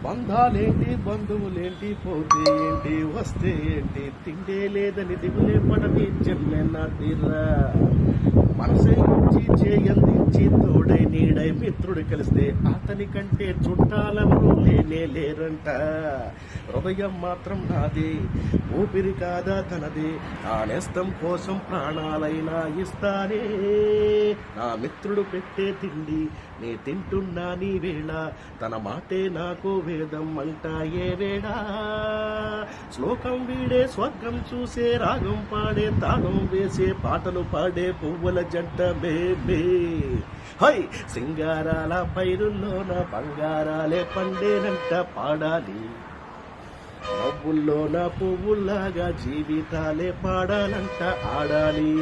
బంధాలేంటి బంధువులేంటి పోతే ఏంటి వస్తే ఏంటి తిండే లేదని దిగులే పడని జన్మెన్నాటిరా మనసే ఇచ్చి చేయందించి తోడై నీడై మిత్రుడు కలిస్తే అతని కంటే చుట్టాలెవరూ లేనే లేరంట హృదయం మాత్రం నాదే ఊపిరి కాదా తనదే నా నేస్తం కోసం ప్రాణాలైనా ఇస్తానే నా మిత్రుడు పెట్టే తిండి నే తింటున్నా నీ వేళ తన మాటే నాకు వేదం అంటా ఏ వేళ శ్లోకం వీడే స్వర్గం చూసే రాగం పాడే తాగం వేసే పాటలు పాడే పువ్వుల జంట బేబే హై సింగారాల పైరుల్లోన బంగారాలే పండేనంట పాడాలి నవ్వుల్లోన పువ్వుల్లాగా జీవితాలే పాడాలంట ఆడాలి.